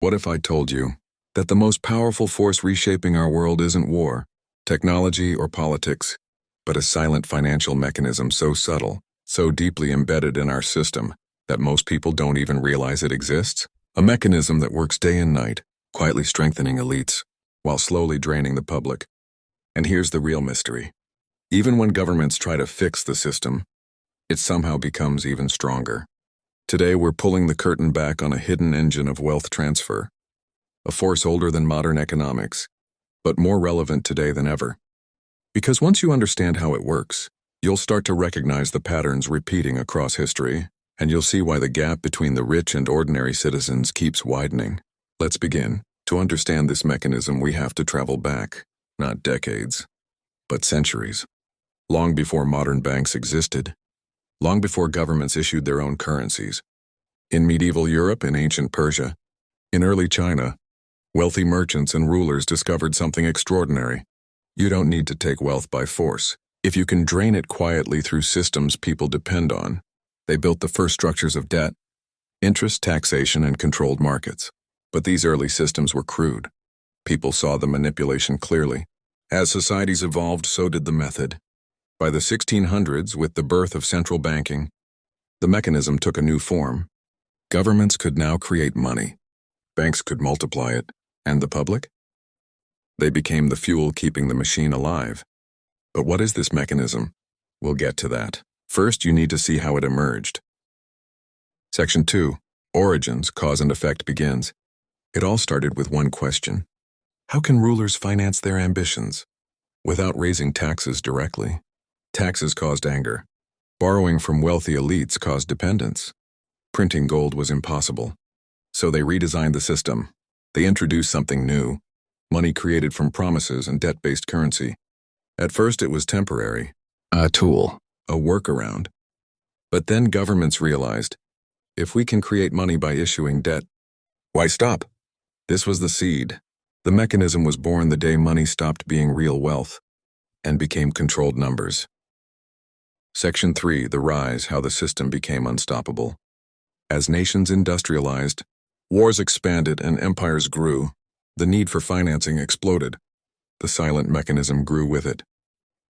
What if I told you that the most powerful force reshaping our world isn't war, technology, or politics, but a silent financial mechanism so subtle, so deeply embedded in our system that most people don't even realize it exists? A mechanism that works day and night, quietly strengthening elites, while slowly draining the public. And here's the real mystery. Even when governments try to fix the system, it somehow becomes even stronger. Today we're pulling the curtain back on a hidden engine of wealth transfer, a force older than modern economics, but more relevant today than ever. Because once you understand how it works, you'll start to recognize the patterns repeating across history, and you'll see why the gap between the rich and ordinary citizens keeps widening. Let's begin. To understand this mechanism, we have to travel back, not decades, but centuries. Long before modern banks existed, long before governments issued their own currencies. In medieval Europe and ancient Persia, in early China, wealthy merchants and rulers discovered something extraordinary. You don't need to take wealth by force. If you can drain it quietly through systems people depend on, they built the first structures of debt, interest, taxation, and controlled markets. But these early systems were crude. People saw the manipulation clearly. As societies evolved, so did the method. By the 1600s, with the birth of central banking, the mechanism took a new form. Governments could now create money. Banks could multiply it. And the public? They became the fuel keeping the machine alive. But what is this mechanism? We'll get to that. First, you need to see how it emerged. Section 2. Origins, cause and effect begins. It all started with one question. How can rulers finance their ambitions without raising taxes directly? Taxes caused anger. Borrowing from wealthy elites caused dependence. Printing gold was impossible. So they redesigned the system. They introduced something new, money created from promises and debt-based currency. At first it was temporary, a tool, a workaround. But then governments realized, if we can create money by issuing debt, why stop? This was the seed. The mechanism was born the day money stopped being real wealth and became controlled numbers. Section 3. The rise, how the system became unstoppable. As nations industrialized, wars expanded, and empires grew, the need for financing exploded. The silent mechanism grew with it.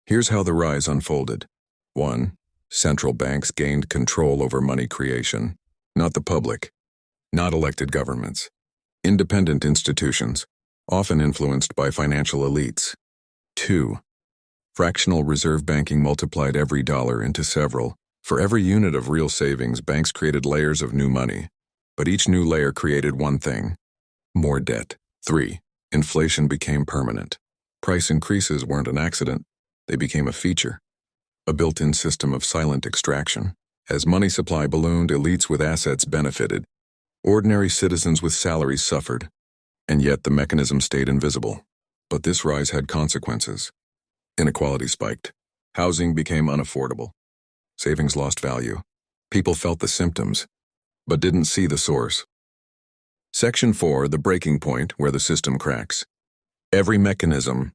Here's how the rise unfolded. 1. Central banks gained control over money creation. Not the public. Not elected governments. Independent institutions, often influenced by financial elites. 2. Fractional reserve banking multiplied every dollar into several. For every unit of real savings, banks created layers of new money. But each new layer created one thing: more debt. 3. Inflation became permanent. Price increases weren't an accident. They became a feature, a built-in system of silent extraction. As money supply ballooned, elites with assets benefited. Ordinary citizens with salaries suffered. And yet the mechanism stayed invisible. But this rise had consequences. Inequality spiked. Housing became unaffordable. Savings lost value. People felt the symptoms, but didn't see the source. Section 4. The breaking point, where the system cracks. Every mechanism,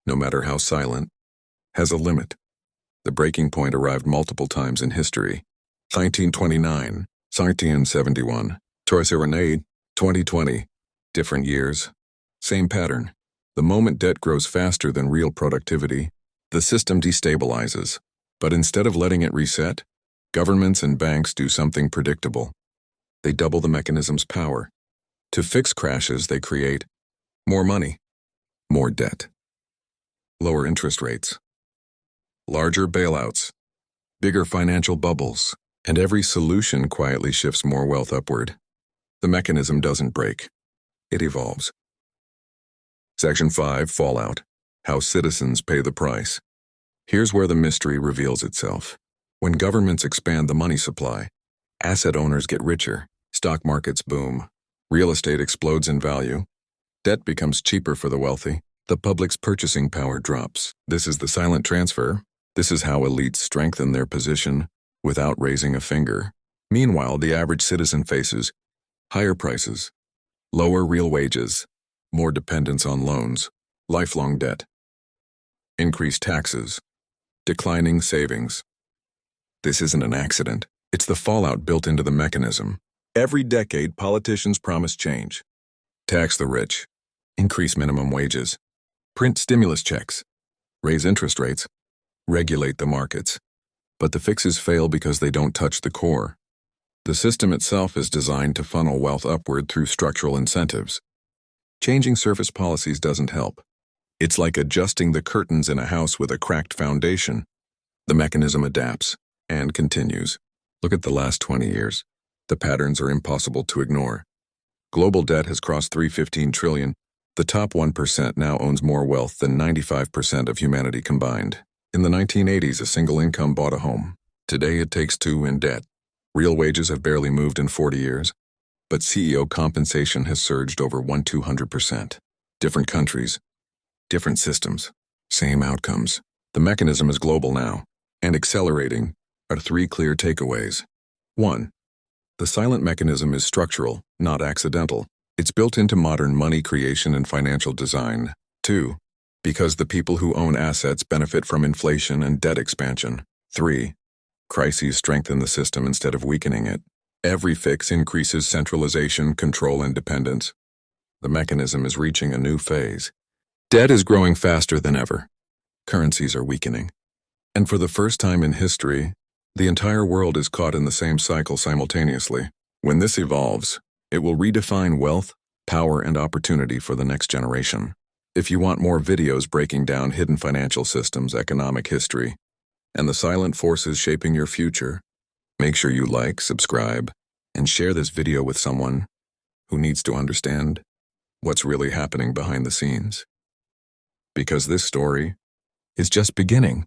no matter how silent, has a limit. The breaking point arrived multiple times in history. 1929, 1971, 2020. Different years. Same pattern. The moment debt grows faster than real productivity, the system destabilizes. But instead of letting it reset, governments and banks do something predictable. They double the mechanism's power. To fix crashes, they create more money, more debt, lower interest rates, larger bailouts, bigger financial bubbles, and every solution quietly shifts more wealth upward. The mechanism doesn't break. It evolves. Section 5. Fallout, how citizens pay the price. Here's where the mystery reveals itself. When governments expand the money supply, asset owners get richer, stock markets boom, real estate explodes in value, debt becomes cheaper for the wealthy, the public's purchasing power drops. This is the silent transfer. This is how elites strengthen their position without raising a finger. Meanwhile, the average citizen faces higher prices, lower real wages, more dependence on loans, lifelong debt, increased taxes, declining savings. This isn't an accident. It's the fallout built into the mechanism. Every decade, politicians promise change. Tax the rich, increase minimum wages, print stimulus checks, raise interest rates, regulate the markets. But the fixes fail because they don't touch the core. The system itself is designed to funnel wealth upward through structural incentives. Changing surface policies doesn't help. It's like adjusting the curtains in a house with a cracked foundation. The mechanism adapts and continues. Look at the last 20 years. The patterns are impossible to ignore. Global debt has crossed $315 trillion. The top 1% now owns more wealth than 95% of humanity combined. In the 1980s, a single income bought a home. Today, it takes two in debt. Real wages have barely moved in 40 years, but CEO compensation has surged over 200%. Different countries, different systems, same outcomes. The mechanism is global now, and accelerating are three clear takeaways. 1. The silent mechanism is structural, not accidental. It's built into modern money creation and financial design. 2. Because the people who own assets benefit from inflation and debt expansion. 3. Crises strengthen the system instead of weakening it. Every fix increases centralization, control, and dependence. The mechanism is reaching a new phase. Debt is growing faster than ever. Currencies are weakening. And for the first time in history, the entire world is caught in the same cycle simultaneously. When this evolves, it will redefine wealth, power, and opportunity for the next generation. If you want more videos breaking down hidden financial systems, economic history, and the silent forces shaping your future, make sure you like, subscribe, and share this video with someone who needs to understand what's really happening behind the scenes. Because this story is just beginning.